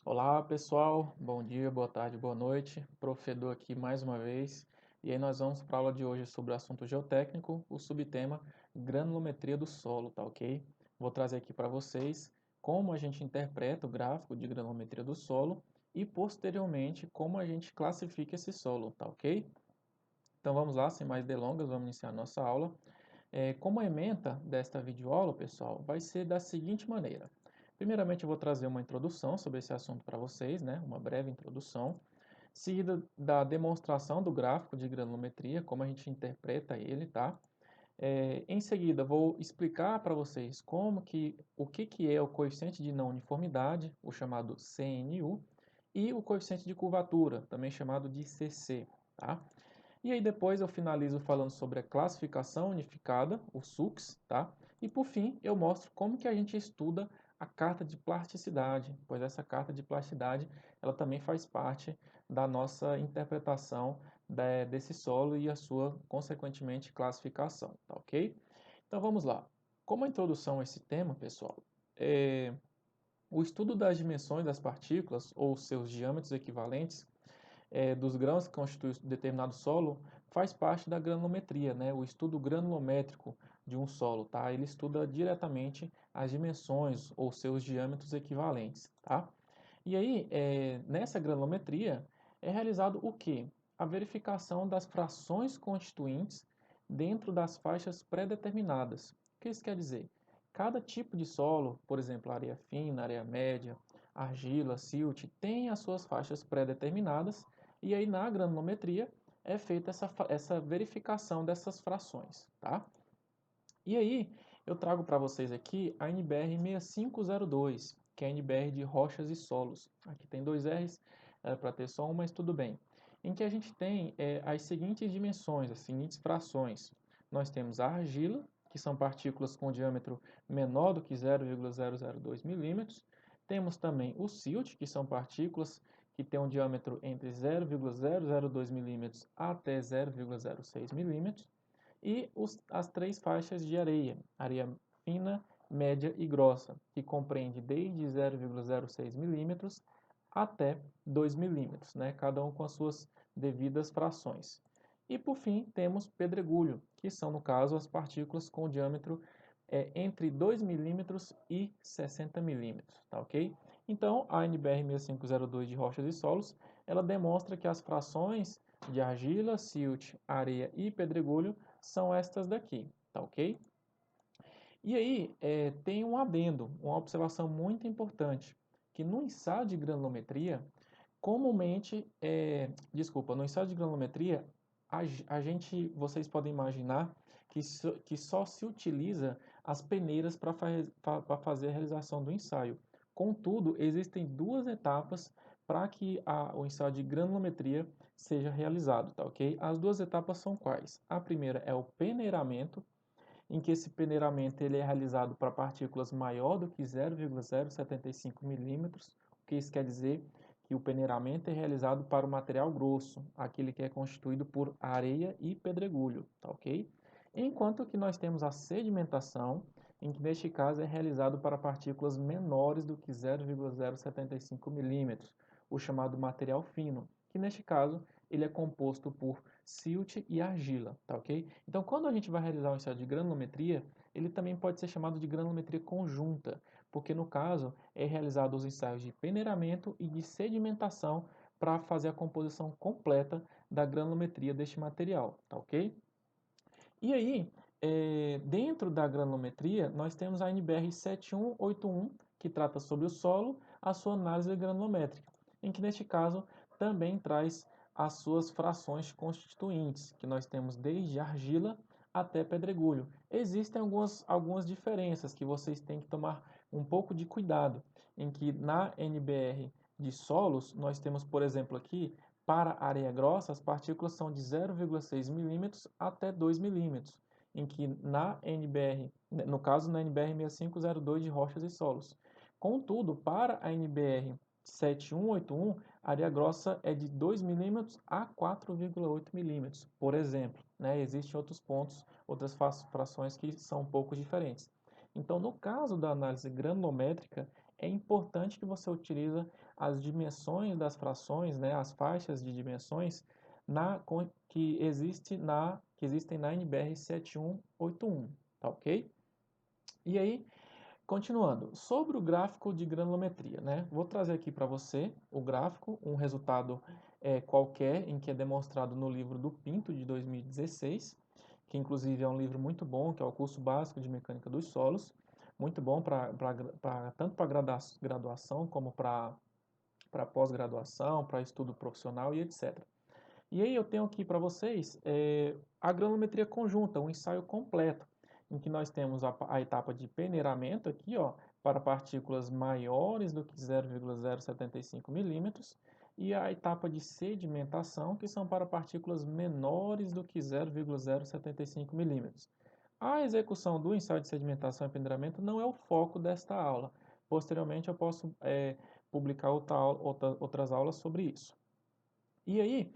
Olá pessoal, bom dia, boa tarde, boa noite. Prof. Edu aqui mais uma vez. E aí nós vamos para a aula de hoje sobre o assunto geotécnico, o subtema granulometria do solo, tá ok? Vou trazer aqui para vocês como a gente interpreta o gráfico de granulometria do solo e posteriormente como a gente classifica esse solo, tá ok? Então vamos lá, sem mais delongas, vamos iniciar a nossa aula. Como a ementa desta videoaula, pessoal, vai ser da seguinte maneira. Primeiramente, eu vou trazer uma introdução sobre esse assunto para vocês, né? Uma breve introdução, seguida da demonstração do gráfico de granulometria, como a gente interpreta ele, tá? Em seguida, vou explicar para vocês o que é o coeficiente de não uniformidade, o chamado CNU, e o coeficiente de curvatura, também chamado de CC, tá? E aí depois eu finalizo falando sobre a classificação unificada, o SUX, tá? E por fim eu mostro como que a gente estuda a carta de plasticidade, pois essa carta de plasticidade ela também faz parte da nossa interpretação desse solo e a sua, consequentemente, classificação, tá ok? Então vamos lá. Como introdução a esse tema, pessoal, o estudo das dimensões das partículas ou seus diâmetros equivalentes dos grãos que constituem determinado solo faz parte da granulometria, né? O estudo granulométrico de um solo, tá? Ele estuda diretamente as dimensões ou seus diâmetros equivalentes, tá? E aí, nessa granulometria, é realizado o quê? A verificação das frações constituintes dentro das faixas pré-determinadas. O que isso quer dizer? Cada tipo de solo, por exemplo, areia fina, areia média, argila, silt, tem as suas faixas pré-determinadas e aí na granulometria é feita essa verificação dessas frações, tá? E aí eu trago para vocês aqui a NBR 6502, que é a NBR de rochas e solos. Aqui tem dois R's para ter só um, mas tudo bem. Em que a gente tem as seguintes dimensões, as seguintes frações. Nós temos a argila, que são partículas com diâmetro menor do que 0,002 milímetros. Temos também o silt, que são partículas que têm um diâmetro entre 0,002 milímetros até 0,06 milímetros e as três faixas de areia, areia fina, média e grossa, que compreende desde 0,06 milímetros até 2 milímetros, né? Cada um com as suas devidas frações. E por fim temos pedregulho, que são no caso as partículas com diâmetro entre 2 milímetros e 60 milímetros, tá ok? Então a NBR 6502 de rochas e solos, ela demonstra que as frações de argila, silt, areia e pedregulho são estas daqui, tá ok? E aí tem um adendo, uma observação muito importante, que no ensaio de granulometria, comumente, no ensaio de granulometria, vocês podem imaginar que só se utiliza as peneiras para fazer a realização do ensaio. Contudo, existem duas etapas para que o ensaio de granulometria seja realizado, tá ok? As duas etapas são quais? A primeira é o peneiramento, em que esse peneiramento ele é realizado para partículas maior do que 0,075 milímetros, o que isso quer dizer? Que o peneiramento é realizado para o material grosso, aquele que é constituído por areia e pedregulho, tá ok? Enquanto que nós temos a sedimentação, em que neste caso é realizado para partículas menores do que 0,075 milímetros, o chamado material fino, que neste caso ele é composto por silt e argila, tá ok? Então, quando a gente vai realizar um ensaio de granulometria, ele também pode ser chamado de granulometria conjunta, porque no caso é realizado os ensaios de peneiramento e de sedimentação para fazer a composição completa da granulometria deste material, tá ok? E aí, dentro da granulometria, nós temos a NBR 7181, que trata sobre o solo, a sua análise granulométrica, em que neste caso também traz as suas frações constituintes, que nós temos desde argila até pedregulho. Existem algumas diferenças que vocês têm que tomar um pouco de cuidado, em que na NBR de solos, nós temos, por exemplo, aqui para areia grossa, as partículas são de 0,6 milímetros até 2 milímetros, em que na NBR, no caso na NBR 6502 de rochas e solos. Contudo, para a NBR 7181, a areia grossa é de 2 milímetros a 4,8 milímetros, por exemplo. Né? Existem outros pontos, outras frações que são um pouco diferentes. Então, no caso da análise granulométrica, é importante que você utilize as dimensões das frações, né, as faixas de dimensões que existem na NBR 7181, tá ok? E aí, continuando, sobre o gráfico de granulometria, né? Vou trazer aqui para você o gráfico, um resultado qualquer, em que é demonstrado no livro do Pinto, de 2016, que inclusive é um livro muito bom, que é o curso básico de mecânica dos solos, muito bom tanto para graduação como para pós-graduação, para estudo profissional e etc. E aí eu tenho aqui para vocês a granulometria conjunta, um ensaio completo, em que nós temos a etapa de peneiramento aqui, ó, para partículas maiores do que 0,075 milímetros, e a etapa de sedimentação, que são para partículas menores do que 0,075 milímetros. A execução do ensaio de sedimentação e peneiramento não é o foco desta aula. Posteriormente eu posso publicar outras aulas sobre isso. E aí,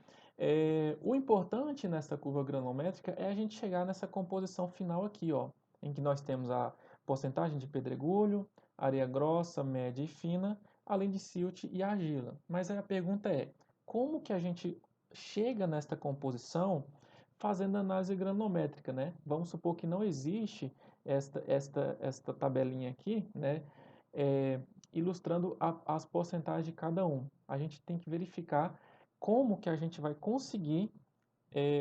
o importante nessa curva granulométrica é a gente chegar nessa composição final aqui, ó, em que nós temos a porcentagem de pedregulho, areia grossa, média e fina, além de silt e argila. Mas aí a pergunta é, como que a gente chega nesta composição fazendo análise granulométrica, né? Vamos supor que não existe esta tabelinha aqui, né? Ilustrando as porcentagens de cada um. A gente tem que verificar como que a gente vai conseguir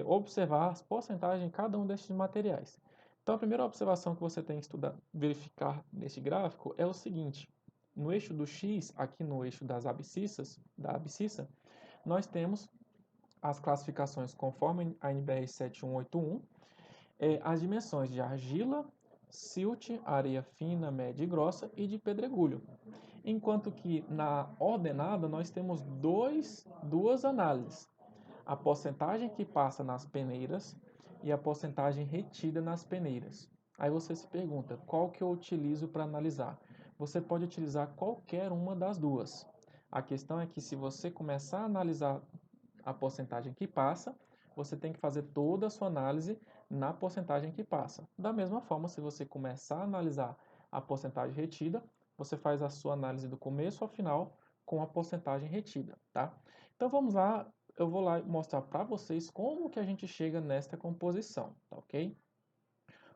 observar as porcentagens de cada um destes materiais. Então, a primeira observação que você tem que estudar, verificar neste gráfico é o seguinte: no eixo do X, aqui no eixo da abscissa, nós temos as classificações conforme a NBR 7181, as dimensões de argila, silt, areia fina, média e grossa e de pedregulho. Enquanto que na ordenada nós temos duas análises: a porcentagem que passa nas peneiras e a porcentagem retida nas peneiras. Aí você se pergunta, qual que eu utilizo para analisar? Você pode utilizar qualquer uma das duas. A questão é que se você começar a analisar a porcentagem que passa, você tem que fazer toda a sua análise na porcentagem que passa. Da mesma forma, se você começar a analisar a porcentagem retida, você faz a sua análise do começo ao final com a porcentagem retida, tá? Então vamos lá, eu vou lá mostrar para vocês como que a gente chega nesta composição, tá ok?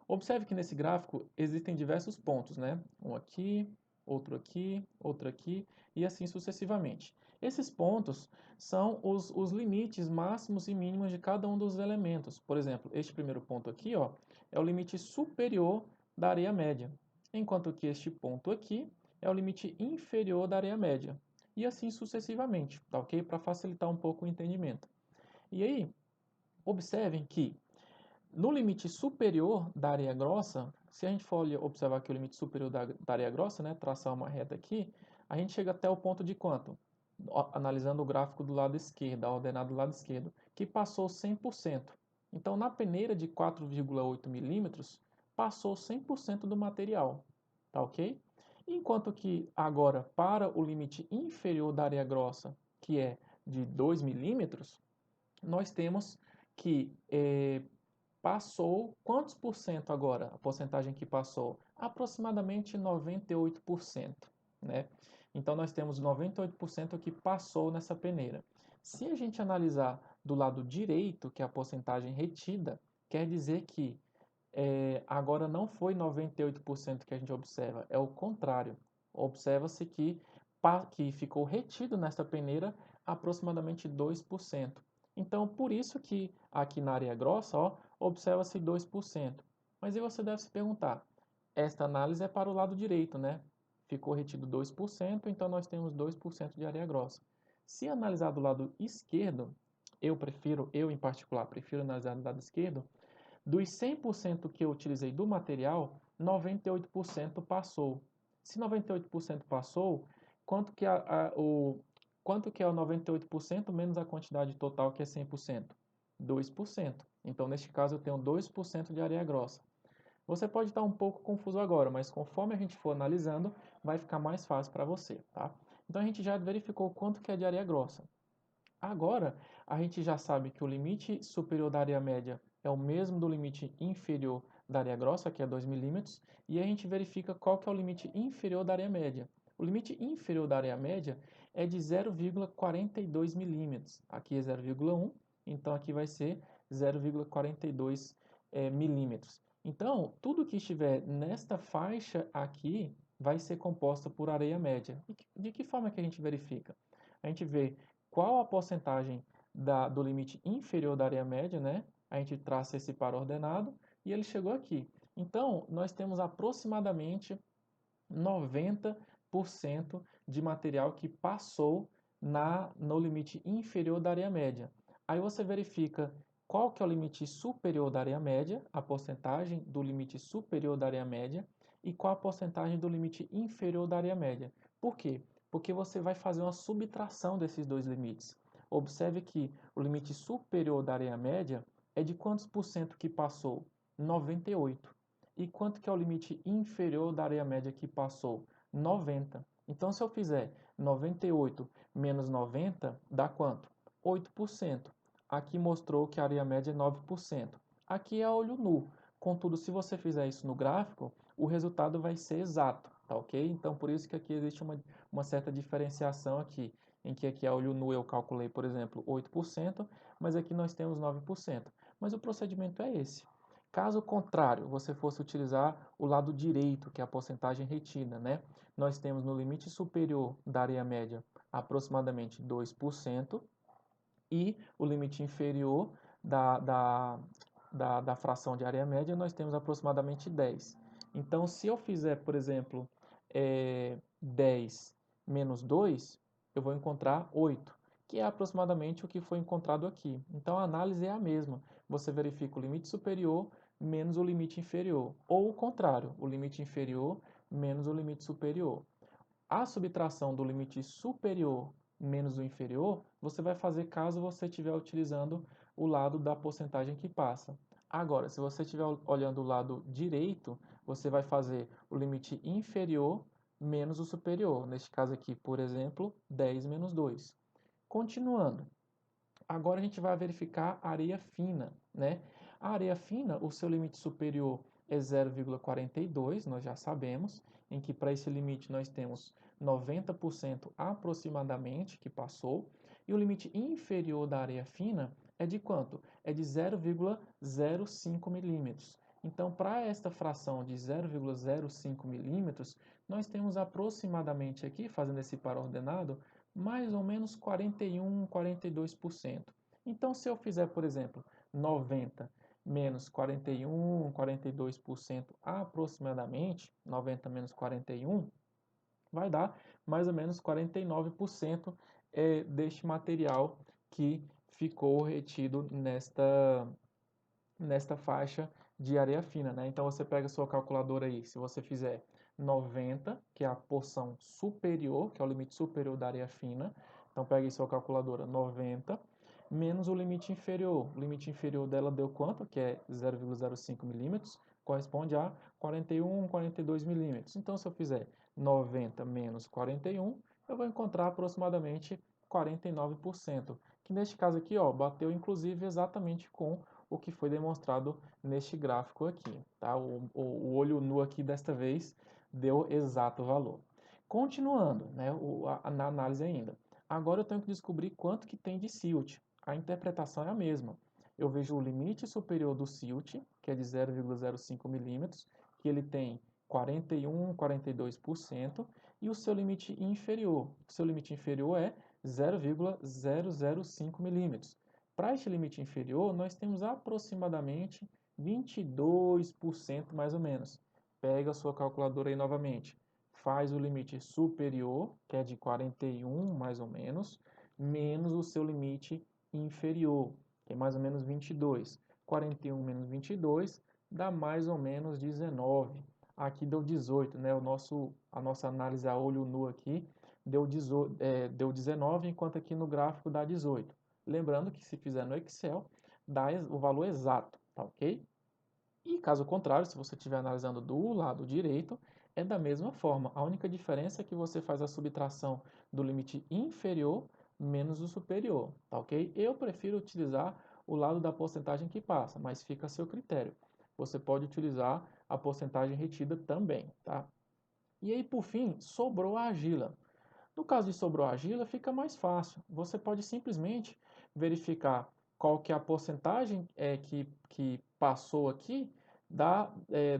Observe que nesse gráfico existem diversos pontos, né? Um aqui, outro aqui e assim sucessivamente. Esses pontos são os limites máximos e mínimos de cada um dos elementos. Por exemplo, este primeiro ponto aqui, ó, é o limite superior da areia média, enquanto que este ponto aqui é o limite inferior da areia média. E assim sucessivamente, tá ok? Para facilitar um pouco o entendimento. E aí, observem que no limite superior da areia grossa, se a gente for observar aqui o limite superior da areia grossa, né, traçar uma reta aqui, a gente chega até o ponto de quanto? Analisando o gráfico do lado esquerdo, a ordenada do lado esquerdo, que passou 100%. Então, na peneira de 4,8 milímetros, passou 100% do material, tá ok? Enquanto que agora, para o limite inferior da areia grossa, que é de 2 milímetros, nós temos que passou quantos por cento agora? A porcentagem que passou? Aproximadamente 98%, né? Então nós temos 98% que passou nessa peneira. Se a gente analisar do lado direito, que é a porcentagem retida, quer dizer que agora não foi 98% que a gente observa, é o contrário. Observa-se que ficou retido nesta peneira aproximadamente 2%. Então, por isso que aqui na areia grossa, ó, observa-se 2%. Mas aí você deve se perguntar, esta análise é para o lado direito, né? Ficou retido 2%, então nós temos 2% de areia grossa. Se analisar do lado esquerdo, eu em particular, prefiro analisar do lado esquerdo, dos 100% que eu utilizei do material, 98% passou. Se 98% passou, quanto que é o 98% menos a quantidade total, que é 100%? 2%. Então, neste caso, eu tenho 2% de areia grossa. Você pode estar um pouco confuso agora, mas conforme a gente for analisando, vai ficar mais fácil para você, tá? Então, a gente já verificou quanto que é de areia grossa. Agora, a gente já sabe que o limite superior da areia média é o mesmo do limite inferior da areia grossa, que é 2 milímetros, e a gente verifica qual que é o limite inferior da areia média. O limite inferior da área média é de 0,42 milímetros. Aqui é 0,1, então aqui vai ser 0,42 milímetros. Então, tudo que estiver nesta faixa aqui vai ser composta por areia média. De que forma que a gente verifica? A gente vê qual a porcentagem do limite inferior da areia média, né? A gente traça esse par ordenado e ele chegou aqui. Então, nós temos aproximadamente 90% de material que passou no limite inferior da área média. Aí você verifica qual que é o limite superior da área média, a porcentagem do limite superior da área média, e qual a porcentagem do limite inferior da área média. Por quê? Porque você vai fazer uma subtração desses dois limites. Observe que o limite superior da área média é de quantos por cento que passou? 98. E quanto que é o limite inferior da área média que passou? 90. Então, se eu fizer 98 menos 90, dá quanto? 8%. Aqui mostrou que a área média é 9%. Aqui é olho nu. Contudo, se você fizer isso no gráfico, o resultado vai ser exato, tá ok? Então, por isso que aqui existe uma certa diferenciação aqui, em que aqui a olho nu eu calculei, por exemplo, 8%, mas aqui nós temos 9%. Mas o procedimento é esse. Caso contrário, você fosse utilizar o lado direito, que é a porcentagem retida, né? Nós temos no limite superior da área média aproximadamente 2% e o limite inferior da fração de área média nós temos aproximadamente 10. Então, se eu fizer, por exemplo, 10 menos 2, eu vou encontrar 8, que é aproximadamente o que foi encontrado aqui. Então, a análise é a mesma. Você verifica o limite superior menos o limite inferior, ou o contrário, o limite inferior menos o limite superior. A subtração do limite superior menos o inferior, você vai fazer caso você estiver utilizando o lado da porcentagem que passa. Agora, se você estiver olhando o lado direito, você vai fazer o limite inferior menos o superior. Neste caso aqui, por exemplo, 10 menos 2. Continuando, agora a gente vai verificar a areia fina, né? A areia fina, o seu limite superior é 0,42, nós já sabemos, em que para esse limite nós temos 90% aproximadamente que passou, e o limite inferior da areia fina é de quanto? É de 0,05 milímetros. Então, para esta fração de 0,05 milímetros, nós temos aproximadamente aqui, fazendo esse par ordenado, mais ou menos 41, 42%. Então, se eu fizer, por exemplo, 90 menos 41, 42% aproximadamente, 90 menos 41, vai dar mais ou menos 49% deste material que ficou retido nesta faixa de areia fina, né? Então você pega a sua calculadora aí, se você fizer 90, que é a porção superior, que é o limite superior da areia fina, então pega aí sua calculadora 90, menos o limite inferior. O limite inferior dela deu quanto? Que é 0,05 milímetros, corresponde a 41, 42 milímetros. Então se eu fizer 90 menos 41, eu vou encontrar aproximadamente 49%, que neste caso aqui, ó, bateu inclusive exatamente com o que foi demonstrado neste gráfico aqui, tá? O olho nu aqui desta vez deu exato valor. Continuando, né, na análise ainda. Agora eu tenho que descobrir quanto que tem de silt. A interpretação é a mesma. Eu vejo o limite superior do silt, que é de 0,05 milímetros, que ele tem 41, 42%, e o seu limite inferior. O seu limite inferior é 0,005 milímetros. Para este limite inferior, nós temos aproximadamente 22% mais ou menos. Pega a sua calculadora aí novamente. Faz o limite superior, que é de 41 mais ou menos, menos o seu limite inferior, que é mais ou menos 22. 41 menos 22 dá mais ou menos 19. Aqui deu 18, né? A nossa análise a olho nu aqui deu 19, enquanto aqui no gráfico dá 18. Lembrando que se fizer no Excel, dá o valor exato, tá ok? E caso contrário, se você estiver analisando do lado direito, é da mesma forma. A única diferença é que você faz a subtração do limite inferior menos o superior, tá ok? Eu prefiro utilizar o lado da porcentagem que passa, mas fica a seu critério. Você pode utilizar a porcentagem retida também, tá? E aí, por fim, sobrou a argila. No caso de sobrou a argila, fica mais fácil. Você pode simplesmente verificar qual que é a porcentagem que passou aqui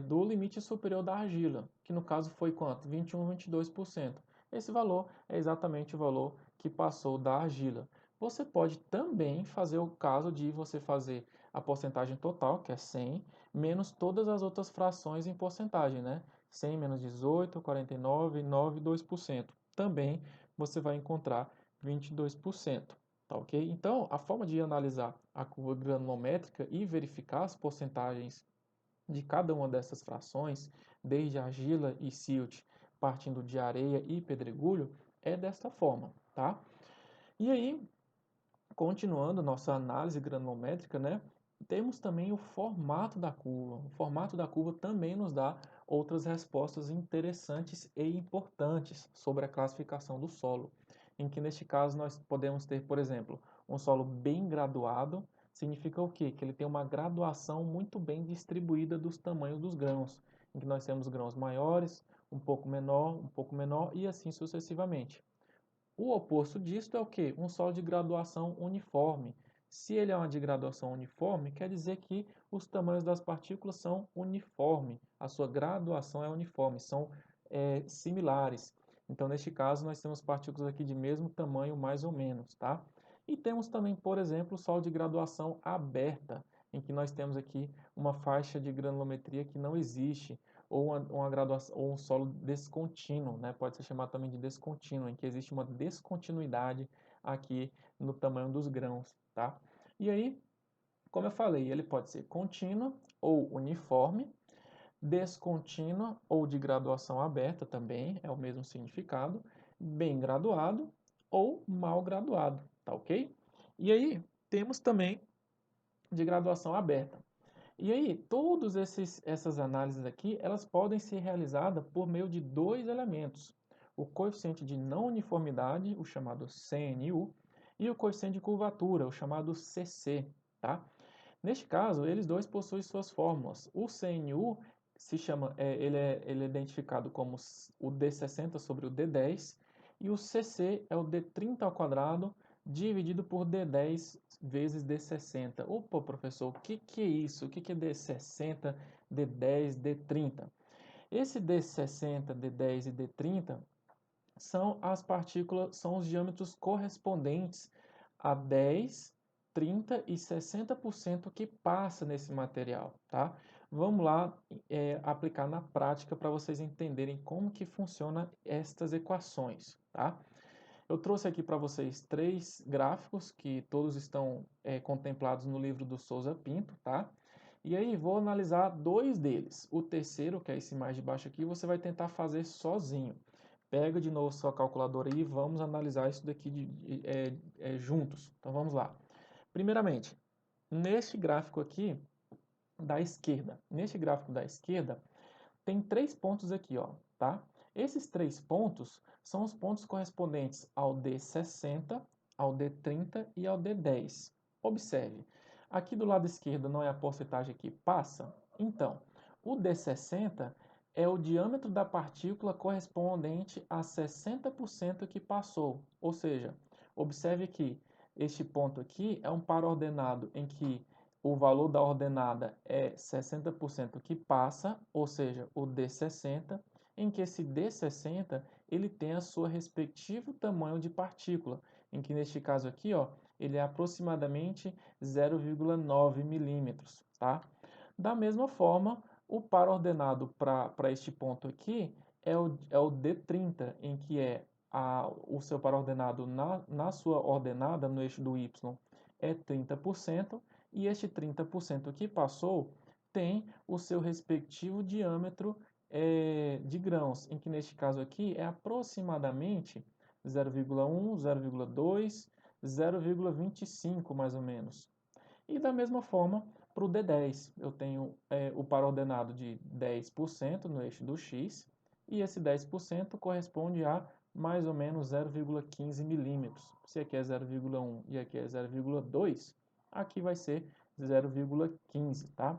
do limite superior da argila, que no caso foi quanto? 21, 22%. Esse valor é exatamente o valor que passou da argila. Você pode também fazer o caso de você fazer a porcentagem total, que é 100, menos todas as outras frações em porcentagem, né? 100 menos 18, 49, 9, 2%. Também você vai encontrar 22%, tá ok? Então, a forma de analisar a curva granulométrica e verificar as porcentagens de cada uma dessas frações, desde argila e silt, partindo de areia e pedregulho, é desta forma, tá? E aí, continuando nossa análise granulométrica, né? Temos também o formato da curva. O formato da curva também nos dá outras respostas interessantes e importantes sobre a classificação do solo, em que neste caso nós podemos ter, por exemplo, um solo bem graduado, significa o quê? Que ele tem uma graduação muito bem distribuída dos tamanhos dos grãos, em que nós temos grãos maiores, um pouco menor e assim sucessivamente. O oposto disto é o quê? Um solo de graduação uniforme. Se ele é uma de graduação uniforme, quer dizer que os tamanhos das partículas são uniformes, a sua graduação é uniforme, são similares. Então, neste caso, nós temos partículas aqui de mesmo tamanho, mais ou menos, tá? E temos também, por exemplo, o solo de graduação aberta, em que nós temos aqui uma faixa de granulometria que não existe, ou uma graduação, ou um solo descontínuo, né? Pode ser chamado também de descontínuo, em que existe uma descontinuidade aqui no tamanho dos grãos, tá? E aí, como eu falei, ele pode ser contínuo ou uniforme, descontínua ou de graduação aberta também, é o mesmo significado, bem graduado ou mal graduado, tá ok? E aí, temos também de graduação aberta. E aí, todas essas análises aqui, elas podem ser realizadas por meio de dois elementos. O coeficiente de não uniformidade, o chamado CNU, e o coeficiente de curvatura, o chamado CC, tá? Neste caso, eles dois possuem suas fórmulas. O CNU ele é identificado como o D60 sobre o D10, e o CC é o D30 ao quadrado dividido por D10 vezes D60. Opa, professor, o que é isso? O que é D60, D10, D30? Esse D60, D10 e D30 são as partículas, são os diâmetros correspondentes a 10, 30 e 60% que passa nesse material, tá? Vamos lá aplicar na prática para vocês entenderem como que funciona estas equações, tá? Eu trouxe aqui para vocês três gráficos que todos estão contemplados no livro do Souza Pinto, tá? E aí vou analisar dois deles. O terceiro, que é esse mais de baixo aqui, você vai tentar fazer sozinho. Pega de novo sua calculadora e vamos analisar isso daqui juntos. Então vamos lá. Primeiramente, neste gráfico aqui da esquerda, tem 3 pontos aqui, ó, tá? Esses 3 pontos são os pontos correspondentes ao D60, ao D30 e ao D10. Observe, aqui do lado esquerdo não é a porcentagem que passa? Então, o D60 é o diâmetro da partícula correspondente a 60% que passou. Ou seja, observe que este ponto aqui é um par ordenado em que o valor da ordenada é 60% que passa, ou seja, o D60, em que esse D60 ele tem a sua respectivo tamanho de partícula, em que neste caso aqui, ó, ele é aproximadamente 0,9 milímetros, tá? Da mesma forma, o par ordenado para este ponto aqui é o D30, em que o seu par ordenado na sua ordenada, no eixo do Y, é 30%, e este 30% que passou tem o seu respectivo diâmetro de grãos, em que neste caso aqui é aproximadamente 0,1, 0,2, 0,25 mais ou menos. E da mesma forma, para o D10, eu tenho o par ordenado de 10% no eixo do X, e esse 10% corresponde a mais ou menos 0,15 milímetros. Se aqui é 0,1 e aqui é 0,2, aqui vai ser 0,15, tá?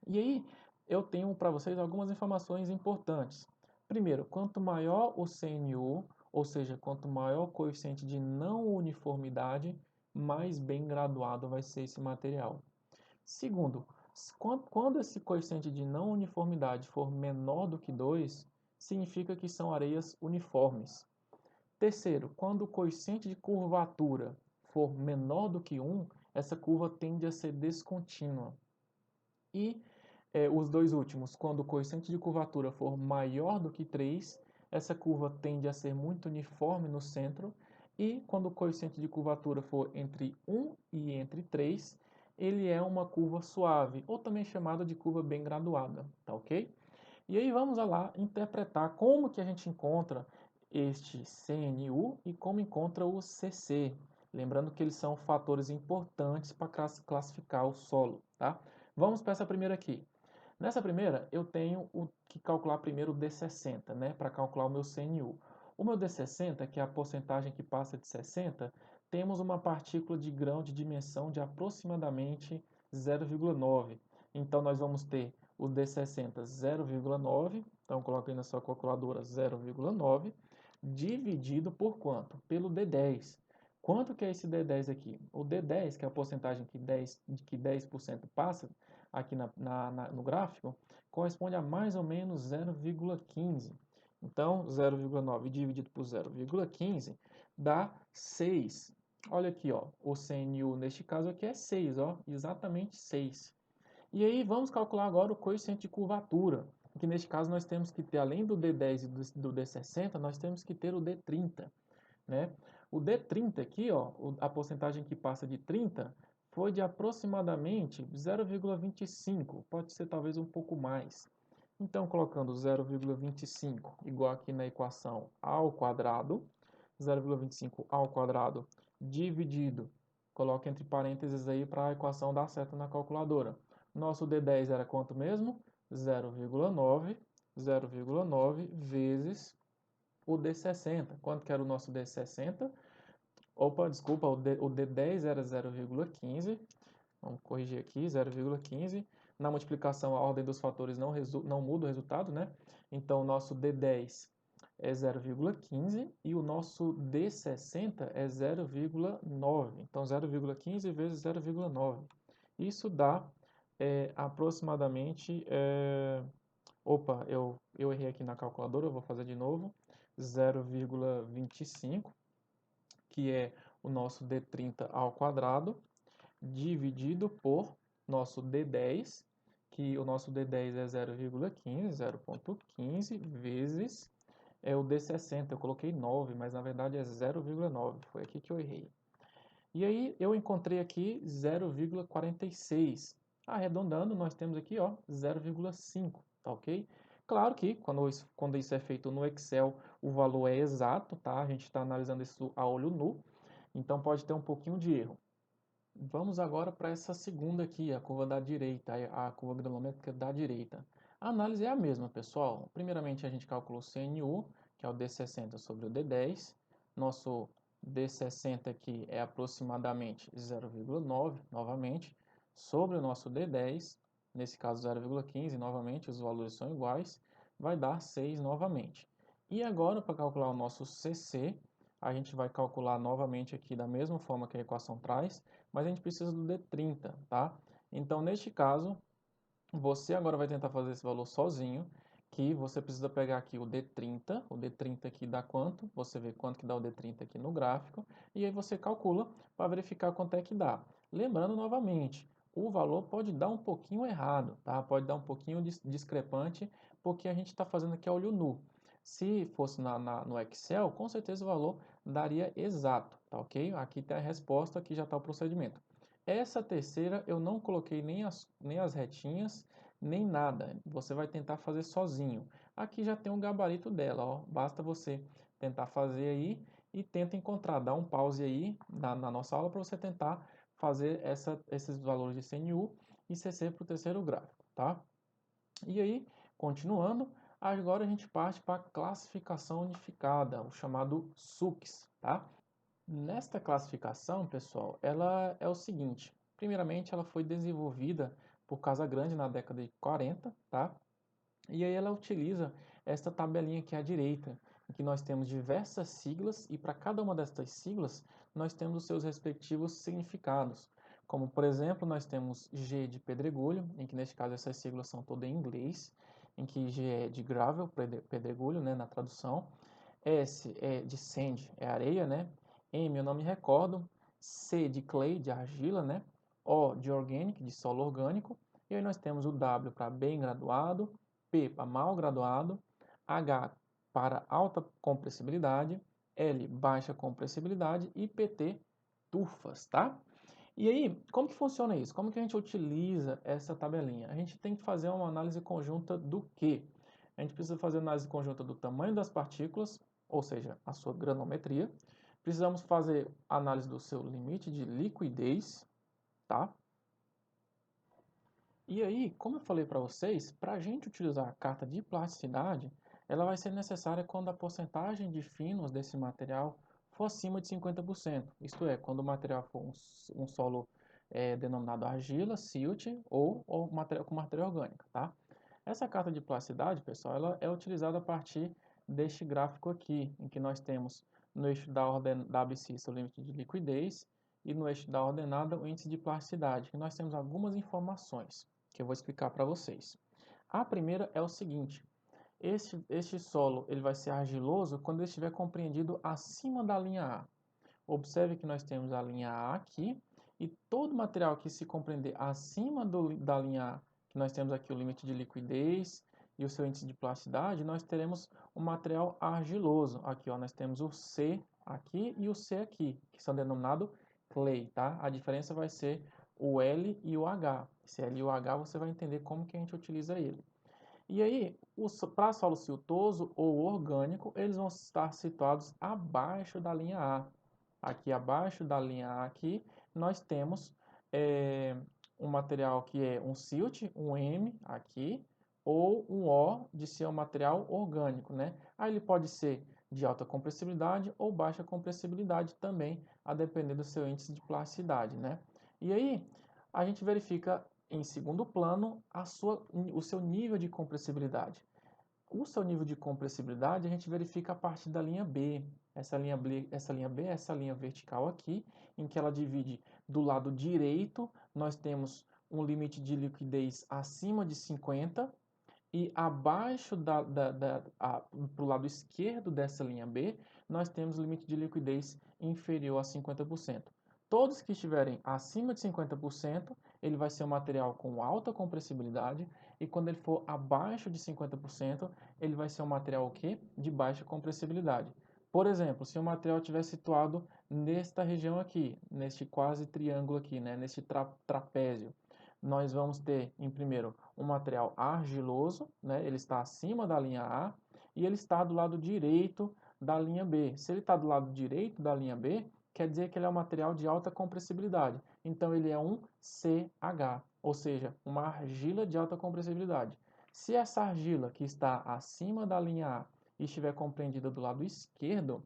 E aí eu tenho para vocês algumas informações importantes. Primeiro, quanto maior o CNU, ou seja, quanto maior o coeficiente de não uniformidade, mais bem graduado vai ser esse material. Segundo, quando esse coeficiente de não uniformidade for menor do que 2, significa que são areias uniformes. Terceiro, quando o coeficiente de curvatura for menor do que 1, essa curva tende a ser descontínua. E os dois últimos, quando o coeficiente de curvatura for maior do que 3, essa curva tende a ser muito uniforme no centro. E quando o coeficiente de curvatura for entre 1 e entre 3, ele é uma curva suave, ou também chamada de curva bem graduada, tá ok? E aí vamos lá interpretar como que a gente encontra este CNU e como encontra o CC. Lembrando que eles são fatores importantes para classificar o solo, tá? Vamos para essa primeira aqui. Nessa primeira, eu tenho que calcular primeiro o D60, né, para calcular o meu CNU. O meu D60, que é a porcentagem que passa de 60, temos uma partícula de grão de dimensão de aproximadamente 0,9. Então, nós vamos ter o D60 0,9, então coloque aí na sua calculadora 0,9, dividido por quanto? Pelo D10. Quanto que é esse D10 aqui? O D10, que é a porcentagem que 10% passa, aqui no gráfico, corresponde a mais ou menos 0,15. Então, 0,9 dividido por 0,15 dá 6. Olha aqui, ó, o CNU neste caso aqui é 6, ó, exatamente 6. E aí vamos calcular agora o coeficiente de curvatura, que neste caso nós temos que ter, além do D10 e do D60, nós temos que ter o D30, né? O D30 aqui, ó, a porcentagem que passa de 30 foi de aproximadamente 0,25, pode ser talvez um pouco mais. Então, colocando 0,25 igual aqui na equação ao quadrado, 0,25 ao quadrado dividido, coloque entre parênteses aí para a equação dar certo na calculadora. Nosso D10 era quanto mesmo? 0,9, 0,9 vezes o D60. Quanto que era o nosso D60? Opa, desculpa, o D10 era 0,15. Vamos corrigir aqui, 0,15. Na multiplicação, a ordem dos fatores não muda o resultado, né? Então, o nosso D10 é 0,15 e o nosso D60 é 0,9. Então, 0,15 vezes 0,9. Isso dá aproximadamente... Opa, eu errei aqui na calculadora, eu vou fazer de novo. 0,25, que é o nosso D30 ao quadrado, dividido por nosso D10, que o nosso D10 é 0,15, 0,15 vezes o D60. Eu coloquei 9, mas na verdade é 0,9. Foi aqui que eu errei. E aí eu encontrei aqui 0,46. Arredondando, nós temos aqui, ó, 0,5, tá ok? Claro que quando isso é feito no Excel, o valor é exato, tá? A gente está analisando isso a olho nu, então pode ter um pouquinho de erro. Vamos agora para essa segunda aqui, a curva da direita, a curva granulométrica da direita. A análise é a mesma, pessoal. Primeiramente, a gente calculou o CNU, que é o D60 sobre o D10. Nosso D60 aqui é aproximadamente 0,9, novamente, sobre o nosso D10, nesse caso 0,15, novamente, os valores são iguais, vai dar 6 novamente. E agora, para calcular o nosso CC, a gente vai calcular novamente aqui da mesma forma que a equação traz, mas a gente precisa do D30, tá? Então, neste caso, você agora vai tentar fazer esse valor sozinho, que você precisa pegar aqui o D30 aqui dá quanto? Você vê quanto que dá o D30 aqui no gráfico, e aí você calcula para verificar quanto é que dá. Lembrando novamente, o valor pode dar um pouquinho errado, tá? Pode dar um pouquinho discrepante, porque a gente está fazendo aqui a olho nu. Se fosse no Excel, com certeza o valor daria exato, tá ok? Aqui tem a resposta, aqui já está o procedimento. Essa terceira eu não coloquei nem as retinhas, nem nada. Você vai tentar fazer sozinho. Aqui já tem um gabarito dela, ó. Basta você tentar fazer aí e tenta encontrar. Dá um pause aí na nossa aula para você tentar fazer esses valores de CNU e CC para o terceiro gráfico, tá? E aí, continuando, agora a gente parte para a classificação unificada, o chamado SUCS, tá? Nesta classificação, pessoal, ela é o seguinte. Primeiramente, ela foi desenvolvida por Casagrande na década de 40, tá? E aí ela utiliza esta tabelinha aqui à direita, em que nós temos diversas siglas e para cada uma destas siglas nós temos os seus respectivos significados. Como, por exemplo, nós temos G de pedregulho, em que neste caso essas siglas são todas em inglês, em que G é de gravel, pedregulho, né, na tradução. S é de sand, é areia, né? M eu não me recordo. C de clay, de argila, né? O de organic, de solo orgânico. E aí nós temos o W para bem graduado, P para mal graduado, H para alta compressibilidade, L baixa compressibilidade e PT tufas, tá? E aí, como que funciona isso? Como que a gente utiliza essa tabelinha? A gente tem que fazer uma análise conjunta do quê? A gente precisa fazer análise conjunta do tamanho das partículas, ou seja, a sua granometria. Precisamos fazer análise do seu limite de liquidez, tá? E aí, como eu falei para vocês, para a gente utilizar a carta de plasticidade, ela vai ser necessária quando a porcentagem de finos desse material for acima de 50%. Isto é, quando o material for um solo denominado argila, silt ou material com matéria orgânica, tá? Essa carta de plasticidade, pessoal, ela é utilizada a partir deste gráfico aqui, em que nós temos no eixo da abscissa o limite de liquidez e no eixo da ordenada o índice de plasticidade. E nós temos algumas informações que eu vou explicar para vocês. A primeira é o seguinte: este solo ele vai ser argiloso quando ele estiver compreendido acima da linha A. Observe que nós temos a linha A aqui e todo material que se compreender acima da linha A, que nós temos aqui o limite de liquidez e o seu índice de plasticidade, nós teremos um material argiloso. Aqui, ó, nós temos o C aqui e o C aqui, que são denominados clay, tá? A diferença vai ser o L e o H. Esse L e o H você vai entender como que a gente utiliza ele. E aí, para solo siltoso ou orgânico, eles vão estar situados abaixo da linha A. Aqui abaixo da linha A aqui, nós temos um material que é um silt, um M aqui, ou um O de ser um material orgânico, né? Aí ele pode ser de alta compressibilidade ou baixa compressibilidade também, a depender do seu índice de plasticidade, né? E aí, a gente verifica em segundo plano o seu nível de compressibilidade. O seu nível de compressibilidade a gente verifica a partir da linha B. Essa linha B é essa linha vertical aqui, em que ela divide do lado direito, nós temos um limite de liquidez acima de 50 e abaixo para o lado esquerdo dessa linha B, nós temos o limite de liquidez inferior a 50%. Todos que estiverem acima de 50%, ele vai ser um material com alta compressibilidade, e quando ele for abaixo de 50%, ele vai ser um material o quê? De baixa compressibilidade. Por exemplo, se o material estiver situado nesta região aqui, neste quase triângulo aqui, né? Neste trapézio, nós vamos ter, em primeiro, um material argiloso, né? Ele está acima da linha A e ele está do lado direito da linha B. Se ele está do lado direito da linha B, quer dizer que ele é um material de alta compressibilidade. Então, ele é um CH, ou seja, uma argila de alta compressibilidade. Se essa argila que está acima da linha A estiver compreendida do lado esquerdo,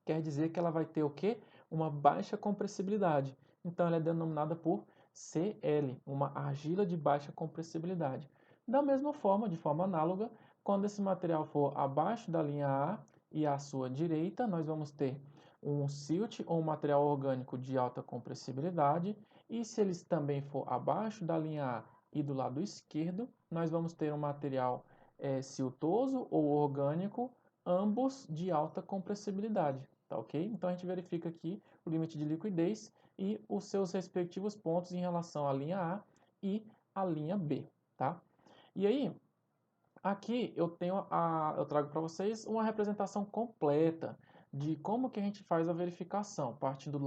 quer dizer que ela vai ter o quê? Uma baixa compressibilidade. Então, ela é denominada por CL, uma argila de baixa compressibilidade. Da mesma forma, de forma análoga, quando esse material for abaixo da linha A e à sua direita, nós vamos ter um silt ou um material orgânico de alta compressibilidade. E se eles também for abaixo da linha A e do lado esquerdo, nós vamos ter um material siltoso ou orgânico, ambos de alta compressibilidade, tá ok? Então a gente verifica aqui o limite de liquidez e os seus respectivos pontos em relação à linha A e à linha B, tá? E aí, aqui eu trago para vocês uma representação completa de como que a gente faz a verificação, partindo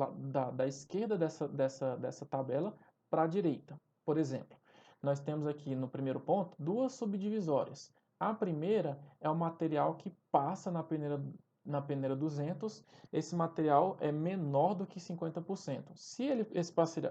da esquerda dessa tabela para a direita. Por exemplo, nós temos aqui no primeiro ponto duas subdivisórias. A primeira é o material que passa na peneira 200, esse material é menor do que 50%. Se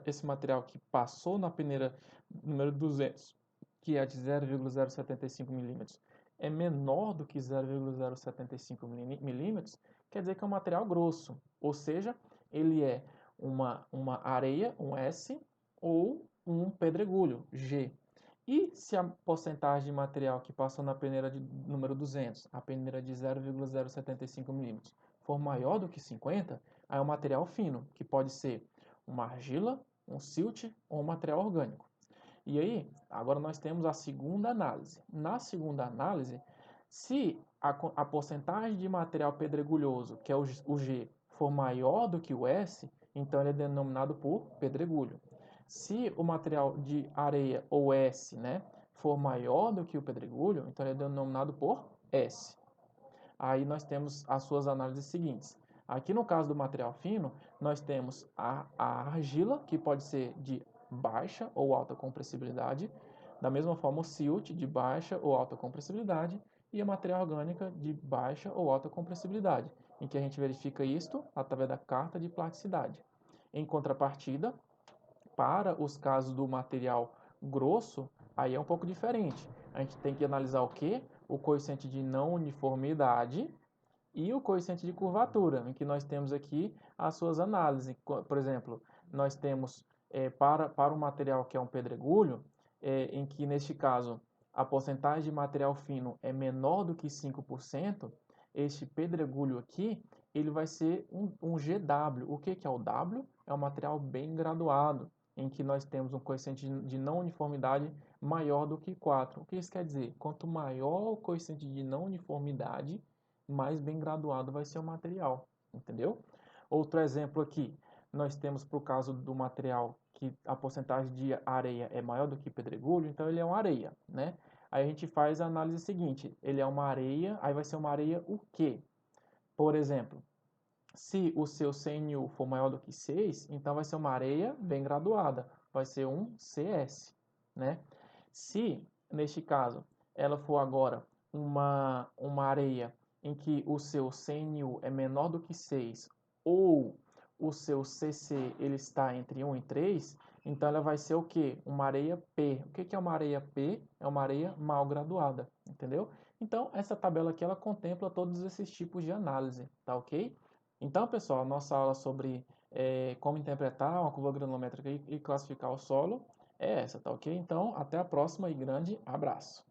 esse material que passou na peneira número 200, que é de 0,075 milímetros, é menor do que 0,075 milímetros, quer dizer que é um material grosso, ou seja, ele é uma areia, um S, ou um pedregulho, G. E se a porcentagem de material que passou na peneira de número 200, a peneira de 0,075 milímetros, for maior do que 50, aí é um material fino, que pode ser uma argila, um silt ou um material orgânico. E aí, agora nós temos a segunda análise. Na segunda análise, se a porcentagem de material pedregulhoso, que é o G, for maior do que o S, então ele é denominado por pedregulho. Se o material de areia ou S, né, for maior do que o pedregulho, então ele é denominado por S. Aí nós temos as suas análises seguintes. Aqui no caso do material fino, nós temos a argila, que pode ser de baixa ou alta compressibilidade, da mesma forma o silt, de baixa ou alta compressibilidade, e a matéria orgânica de baixa ou alta compressibilidade, em que a gente verifica isto através da carta de plasticidade. Em contrapartida, para os casos do material grosso, aí é um pouco diferente. A gente tem que analisar o quê? O coeficiente de não uniformidade e o coeficiente de curvatura, em que nós temos aqui as suas análises. Por exemplo, nós temos para o material que é um pedregulho, em que neste caso a porcentagem de material fino é menor do que 5%, este pedregulho aqui ele vai ser um GW. O que é o W? É um material bem graduado, em que nós temos um coeficiente de não uniformidade maior do que 4. O que isso quer dizer? Quanto maior o coeficiente de não uniformidade, mais bem graduado vai ser o material, entendeu? Outro exemplo aqui, nós temos para o caso do material que a porcentagem de areia é maior do que pedregulho, então ele é uma areia, né? Aí a gente faz a análise seguinte, ele é uma areia, aí vai ser uma areia o quê? Por exemplo, se o seu CNU for maior do que 6, então vai ser uma areia bem graduada, vai ser um CS, né? Se, neste caso, ela for agora uma areia em que o seu CNU é menor do que 6 ou o seu CC ele está entre 1 e 3, então ela vai ser o quê? Uma areia P. O que é uma areia P? É uma areia mal graduada, entendeu? Então, essa tabela aqui ela contempla todos esses tipos de análise, tá ok? Então, pessoal, a nossa aula sobre como interpretar uma curva granulométrica e classificar o solo é essa, tá ok? Então, até a próxima e grande abraço!